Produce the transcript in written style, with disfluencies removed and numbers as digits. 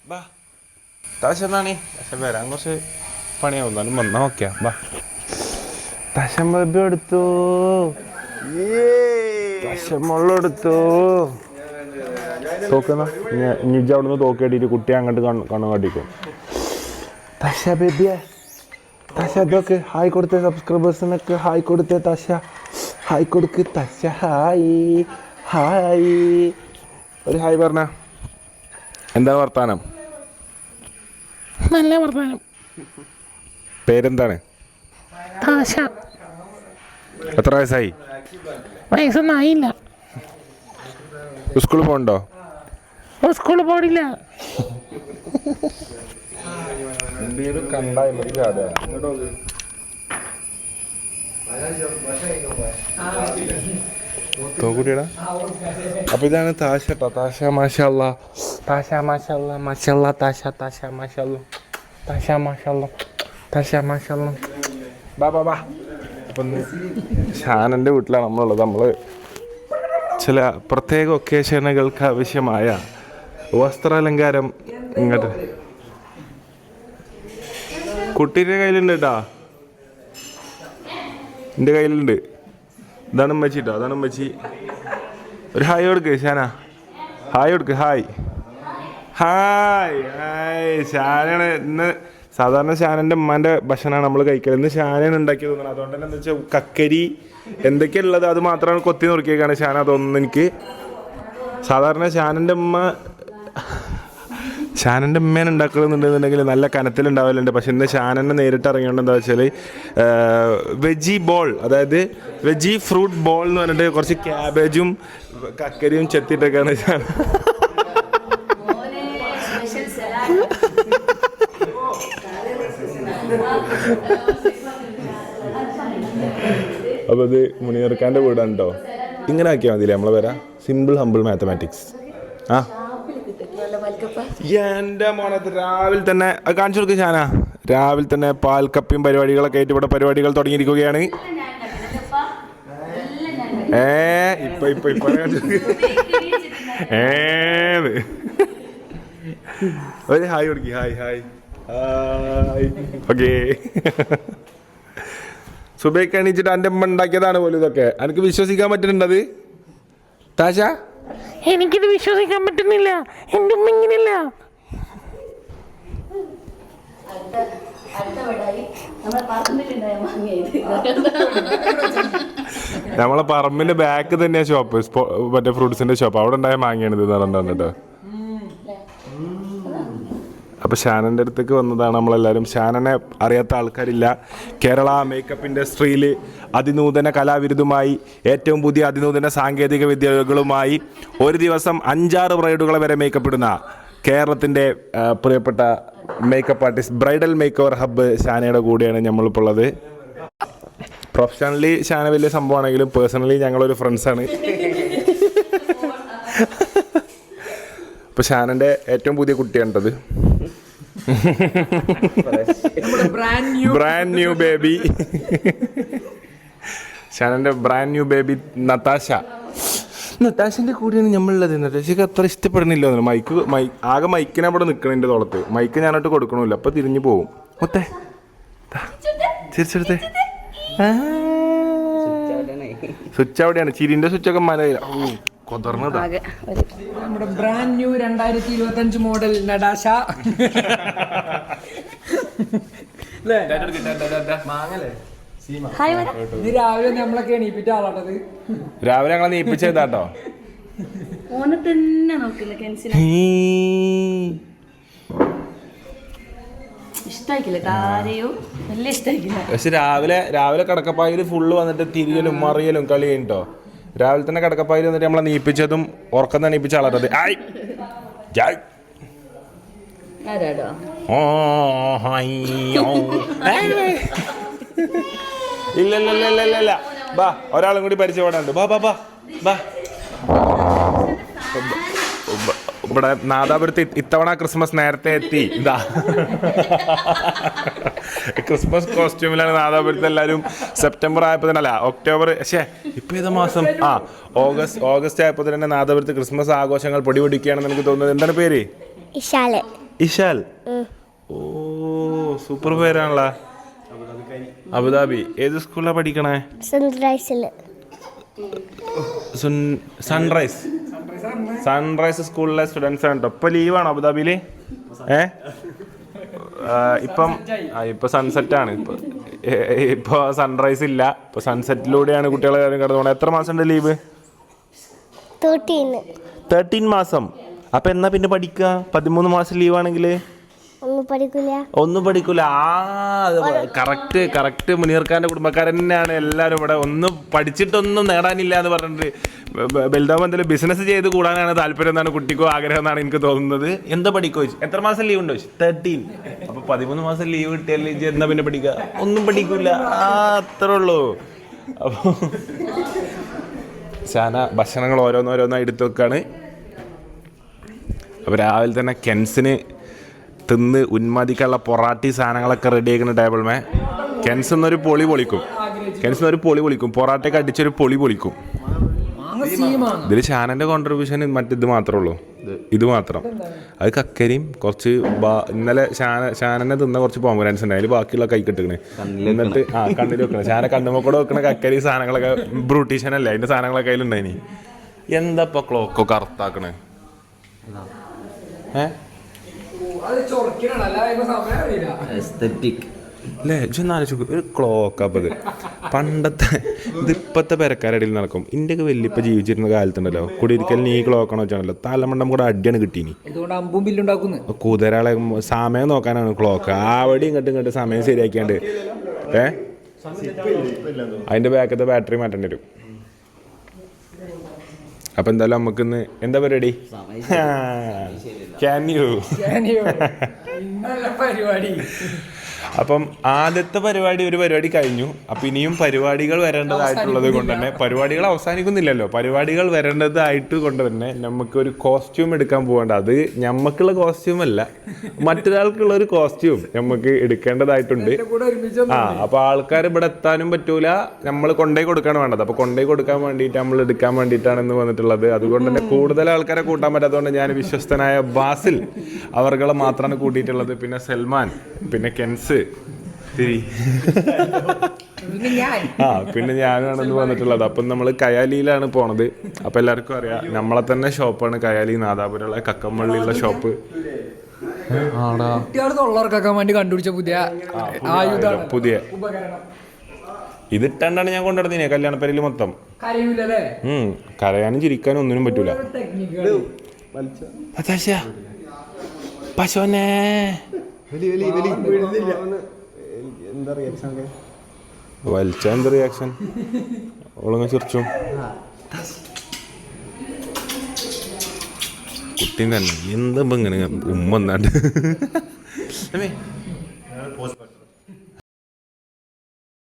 ബാ താശന്നാണി താശം വരാൻ കുറച്ച് പണിയാവും എന്നാലും വന്നാൽ നോക്കിയാ ബാ താശം ബേബി എടുത്തു താശം മുള്ള എടുത്തു തോക്കുന്ന നിജ അവിടുന്ന് തോക്കേട്ടിട്ട് കുട്ടിയെ അങ്ങോട്ട് കണ്ണു കാട്ടിക്കും താശ ബേബിയെ താശ അതൊക്കെ ഹായ് കൊടുത്തേ സബ്സ്ക്രൈബേഴ്സിനൊക്കെ ഹായ് കൊടുത്തേ താശ ഹായ് കൊടുക്ക് താശ ഹായ് ഹായ് ഒരു ഹായ് പറഞ്ഞ എന്താണ് വർത്താനം? നല്ല വർത്താനം. പേരെന്താണ്? താശ. എത്ര വയസ്സായി? വയസ്സൊന്നും ആയില്ല. സ്കൂളിൽ പോകണ്ടോ? സ്കൂളിൽ പോണില്ല. തോക്കുട്ടിയടാ. അപ്പൊ ഇതാണ് താശ കേട്ടോ. താശ മാഷല്ല താശ മാഷല്ല മാഷല്ല താശ താശ മാഷല്ല താശ മാഷല്ല താശ മാഷല്ല ബാ ബാ ബാ. അപ്പം ഷാനൻ്റെ വീട്ടിലാണ് നമ്മളുള്ളത്. നമ്മൾ ചില പ്രത്യേക ഒക്കേഷനുകൾക്ക് ആവശ്യമായ വസ്ത്രാലങ്കാരം ഇങ്ങോട്ട് കുട്ടീൻ്റെ കയ്യിലുണ്ട് കേട്ടാ. എൻ്റെ കയ്യിലുണ്ട്. ഇതാണ് ഉമ്മച്ചി കേട്ടോ. അതാണ് ഉമ്മച്ചി. ഒരു ഹായ് കൊടുക്ക് ഷാന. ഹായ് കൊടുക്ക്. Hi hi hi. ഷാനാണ് ഇന്ന്. സാധാരണ ഷാനൻ്റെ ഉമ്മാൻ്റെ ഭക്ഷണമാണ് നമ്മൾ കഴിക്കൽ. ഇന്ന് ഷാനാണ് ഉണ്ടാക്കി തോന്നുന്നത്. അതുകൊണ്ട് തന്നെ എന്താ വെച്ചാൽ കക്കരി എന്തൊക്കെയാണ് ഉള്ളത് അത് മാത്രമാണ് കൊത്തി നുറുക്കിയേക്കാണ് ഷാന. തോന്നുന്നു എനിക്ക്. സാധാരണ ഷാനൻ്റെ ഉമ്മേനെ ഉണ്ടാക്കണമെന്നുണ്ടെന്നുണ്ടെങ്കിൽ നല്ല കനത്തിലുണ്ടാവലുണ്ട്. പക്ഷെ ഇന്ന് ഷാനനെ നേരിട്ട് ഇറങ്ങിയോണ്ട് എന്താ വെച്ചാൽ വെജി ബോൾ, അതായത് വെജി ഫ്രൂട്ട് ബോൾ എന്ന് പറഞ്ഞിട്ട് കുറച്ച് ക്യാബേജും കക്കരിയും ചെത്തിയിട്ടൊക്കെയാണ് ഷാന. അപ്പോൾ ഇത് മുനിയർക്കാൻ്റെ വീടാണ് കേട്ടോ. ഇങ്ങനെ ആക്കിയാൽ മതിയില്ലേ നമ്മളെ വരാം. Simple humble mathematics. ആ എൻ്റെ മോനത്ത് രാവിലെ തന്നെ കാണിച്ചു കൊടുക്കുക ഷാന. രാവിലെ തന്നെ പാൽക്കപ്പിയും പരിപാടികളൊക്കെ ആയിട്ട് ഇവിടെ പരിപാടികൾ തുടങ്ങിയിരിക്കുകയാണ്. ഇപ്പൊ ഒരു ഹായ് കൊടുക്കി. Hi hi hi. ഓക്കേ. സുബൈക്ക് എണീച്ചിട്ട് എൻ്റെ അമ്മ ഉണ്ടാക്കിയതാണ് പോലും ഇതൊക്കെ. എനിക്ക് വിശ്വസിക്കാൻ പറ്റുന്നുണ്ടത് താശ? എനിക്കിത് വിശ്വസിക്കാൻ പറ്റുന്നില്ല. എൻ്റെ ഉമ്മ ഇങ്ങനെയല്ല. നമ്മളെ പറമ്പിന്റെ ബാക്ക് തന്നെയാ ഷോപ്പ്. മറ്റേ ഫ്രൂട്ട്സിന്റെ ഷോപ്പ്. അവിടെ ഉണ്ടായ മാങ്ങയാണിത് കേട്ടോ. അപ്പോൾ ഷാനൻ്റെ അടുത്തേക്ക് വന്നതാണ് നമ്മളെല്ലാവരും. ഷാനനെ അറിയാത്ത ആൾക്കാരില്ല. കേരള മേക്കപ്പ് ഇൻഡസ്ട്രിയിൽ അതിനൂതന കലാവിരുതുമായി ഏറ്റവും പുതിയ അതിനൂതന സാങ്കേതിക വിദ്യകളുമായി ഒരു ദിവസം 5-6 ബ്രൈഡുകളെ വരെ മേക്കപ്പ് ഇടുന്ന കേരളത്തിൻ്റെ പ്രിയപ്പെട്ട makeup artist, bridal make over hub ഷാനയുടെ കൂടെയാണ് നമ്മളിപ്പോൾ ഉള്ളത്. പ്രൊഫഷണലി ഷാന വലിയ സംഭവമാണെങ്കിലും പേഴ്സണലി ഞങ്ങളൊരു ഫ്രണ്ട്സാണ്. അപ്പോൾ ഷാനൻ്റെ ഏറ്റവും പുതിയ കുട്ടിയാണിട്ടത്. Brand new baby. ഷാനൻ്റെ ബ്രാൻഡ് ന്യൂ ബേബി നത്താശൻ്റെ കൂടെയാണ് നമ്മളുള്ളത്. നത്താശക്ക് അത്ര ഇഷ്ടപ്പെടുന്നില്ല. ആകെ മൈക്കിനെ അവിടെ നിൽക്കണം എൻ്റെ തോളത്ത്. മൈക്ക് ഞാനോട്ട് കൊടുക്കണമില്ല. അപ്പം തിരിഞ്ഞു പോകും. ഒത്തേ ചിരിച്ചെടുത്തേ. സ്വിച്ച് അവിടെയാണ്. ചിരിൻ്റെ സ്വിച്ചൊക്കെ മലയില്ല. കൊതർന്നതാ. നമ്മുടെ ബ്രാൻഡ് ന്യൂ 2025 മോഡൽ നടാശ. ഇത് രാവിലെ നമ്മളൊക്കെ എണീപ്പിച്ച ആളാട്ടത്. രാവിലെ ഞങ്ങളെ നീപ്പിച്ചതാട്ടോ. പക്ഷെ രാവിലെ കടക്കപ്പായിൽ ഫുള്ള് വന്നിട്ട് തിരിയലും മറിയലും കളി കഴിഞ്ഞിട്ടോ. രാവിലെ തന്നെ കിടക്കപ്പായിൽ വന്നിട്ട് നമ്മളെ നീപ്പിച്ചതും ഉറക്കം തന്നെ നീപ്പിച്ച ആളാട്ടത്. ഇല്ല ബാ, ഒരാളും കൂടി പരിചയപ്പെടാനുണ്ട്. ബാ ബാ ബാ ബാ. ഇവിടെ നാദാപുരത്ത് ഇത്തവണ ക്രിസ്മസ് നേരത്തെ എത്തി. ഇതാ ക്രിസ്മസ് കോസ്റ്റ്യൂമിലാണ് നാദാപുരത്ത് എല്ലാവരും. സെപ്റ്റംബർ ആയപ്പോൾ തന്നെ അല്ല ഒക്ടോബർ, ഇപ്പം ഏതാ മാസം? ഓഗസ്റ്റ് ആയപ്പോൾ തന്നെ നാദാപുരത്ത് ക്രിസ്മസ് ആഘോഷങ്ങൾ പൊടിപൊടിക്കുകയാണെന്ന് എനിക്ക് തോന്നുന്നത്. എന്താണ് പേര്? ഇഷാൽ. ഓ സൂപ്പർ പേരാണല്ലോ. അബുദാബി. ഏത് സ്കൂളിലാണ് പഠിക്കണേ? സൺറൈസ് സ്കൂളിലെ സ്റ്റുഡൻസ് ആണ് കേട്ടോ. ഇപ്പൊ ലീവാണോ അബുദാബിയില്? ഇപ്പൊ സൺസെറ്റ് ആണ്. ഇപ്പൊ സൺറൈസ് ഇല്ല. ഇപ്പൊ സൺസെറ്റിലൂടെയാണ് കുട്ടികളെ കാര്യം കടന്നു പോകണം. എത്ര മാസം ഉണ്ട് ലീവ്? 13 മാസം. അപ്പൊ എന്നാ പിന്നെ പഠിക്കുക? 13 മാസം ലീവാണെങ്കിൽ ഒന്നും പഠിക്കൂല. കറക്റ്റ് മുനീർഖാന്റെ കുടുംബക്കാരൻ തന്നെയാണ് എല്ലാവരും ഇവിടെ. ഒന്നും പഠിച്ചിട്ടൊന്നും നേടാനില്ല എന്ന് പറഞ്ഞിട്ട് ബൽദാം എന്തെങ്കിലും ബിസിനസ് ചെയ്ത് കൂടാനാണ് താല്പര്യം എന്നാണ് കുട്ടിക്കോ ആഗ്രഹം എന്നാണ് എനിക്ക് തോന്നുന്നത്. എന്താ പഠിക്കോ? എത്ര മാസം ലീവ് ഉണ്ടോ? 13. അപ്പൊ 13 മാസം ലീവ് കിട്ടിയാൽ എന്നാ പിന്നെ പഠിക്കുക? ഒന്നും പഠിക്കൂല. അത്രേ ഉള്ളൂ. അപ്പൊ ശാന ഭക്ഷണങ്ങൾ ഓരോന്നോരോന്നായി എടുത്തു വെക്കാണ്. അപ്പോൾ രാവിലെ തന്നെ കെൻസിന് തിന്ന് ഉന്മാദിക്കാനുള്ള പൊറാട്ടി സാധനങ്ങളൊക്കെ റെഡി ആക്കുന്ന ടേബിൾമേ. കെൻസിന്നൊരു പൊളി പൊളിക്കും. പൊറാട്ടയൊക്കെ അടിച്ചൊരു പൊളി പൊളിക്കും. ഇതിൽ ഷാനൻ്റെ കോൺട്രിബ്യൂഷൻ മറ്റിത് മാത്രമേ ഉള്ളൂ. ഇത് മാത്രം. അത് കക്കരിയും കുറച്ച് ഇന്നലെ ഷാനനെ തിന്ന കുറച്ച് പോമ്പരാൻസ് ഉണ്ട്. അതിൽ ബാക്കിയുള്ള കൈ കിട്ടുകയാണ്. എന്നിട്ട് കണ്ണിൽ വെക്കണം. ഷാന കണ്ണുമ്പോൾ കൂടെ വെക്കണ കക്കരി സാധനങ്ങളൊക്കെ ബ്രൂട്ടീഷൻ അല്ലേ, അതിൻ്റെ സാധനങ്ങളൊക്കെ അതിലുണ്ടായിനി. എന്താ ഇപ്പോൾ ക്ലോക്കോ കറുത്താക്കണേ? അല്ലേ ചെന്നാലോചിച്ചു. ഒരു ക്ലോക്ക് അപ്പം ഇത് പണ്ടത്തെ ഇതിപ്പോഴത്തെ പെരക്കാരടിയിൽ നടക്കും. ഇന്ത്യക്ക് വലിയപ്പോൾ ജീവിച്ചിരുന്ന കാലത്തുണ്ടല്ലോ കുടിയിരിക്കലിന് ഈ ക്ലോക്കാണോ വെച്ചാണല്ലോ തലമണ്ടം കൂടെ അടിയാണ് കിട്ടീനി. കുതിരകളെ സമയം നോക്കാനാണ് ക്ലോക്ക്. അവിടെ ഇങ്ങോട്ട് സമയം ശരിയാക്കിയാണ്ട് അതിൻ്റെ ബാക്കത്തെ ബാറ്ററി മാറ്റേണ്ടി വരും. അപ്പം എന്തായാലും നമുക്കിന്ന് എന്താ പരിപാടി? അപ്പം ആദ്യത്തെ ഒരു പരിപാടി കഴിഞ്ഞു. അപ്പം ഇനിയും പരിപാടികൾ വരേണ്ടതായിട്ടുള്ളത് കൊണ്ട് തന്നെ പരിപാടികൾ അവസാനിക്കുന്നില്ലല്ലോ. പരിപാടികൾ വരേണ്ടതായിട്ട് കൊണ്ട് തന്നെ നമുക്കൊരു കോസ്റ്റ്യൂം എടുക്കാൻ പോകേണ്ട. അത് ഞമ്മക്കുള്ള കോസ്റ്റ്യൂം അല്ല, മറ്റൊരാൾക്കുള്ള ഒരു കോസ്റ്റ്യൂം നമുക്ക് എടുക്കേണ്ടതായിട്ടുണ്ട്. അപ്പോൾ ആൾക്കാർ ഇവിടെ എത്താനും പറ്റൂല, നമ്മൾ കൊണ്ടുപോയി കൊടുക്കാണ് വേണ്ടത്. അപ്പോൾ കൊണ്ടുപോയി കൊടുക്കാൻ വേണ്ടിയിട്ട് നമ്മൾ എടുക്കാൻ വേണ്ടിയിട്ടാണ് ഇന്ന് വന്നിട്ടുള്ളത്. അതുകൊണ്ട് തന്നെ കൂടുതൽ ആൾക്കാരെ കൂട്ടാൻ പറ്റാത്തതുകൊണ്ട് ഞാൻ വിശ്വസ്തനായ ബാസിൽ അവർകളെ മാത്രമാണ് കൂട്ടിയിട്ടുള്ളത്. പിന്നെ സൽമാൻ, പിന്നെ കെൻസ്, പിന്നെ ഞാനാണെന്ന് വന്നിട്ടുള്ളത്. അപ്പം നമ്മൾ കയാലിയിലാണ് പോണത്. അപ്പം എല്ലാവർക്കും അറിയാം നമ്മളെ തന്നെ ഷോപ്പാണ് കയാലി, നാദാപുരമുള്ള കക്കമ്പള്ളിയുള്ള ഷോപ്പ്. പുതിയ ഇതിട്ടാണ്ടാണ് ഞാൻ കൊണ്ടുവരുന്നേ കല്യാണപ്പരയിൽ മൊത്തം. കരയാനും ചിരിക്കാനും ഒന്നിനും പറ്റൂല. പശോനെ വലിച്ച എന്താ റിയാക്ഷൻ? ഓളങ്ങ ചിരിച്ചു. കുട്ടീൻ്റെ തന്നെ എന്താ ഇങ്ങനെ ഉമ്മ എന്നാണ്ട്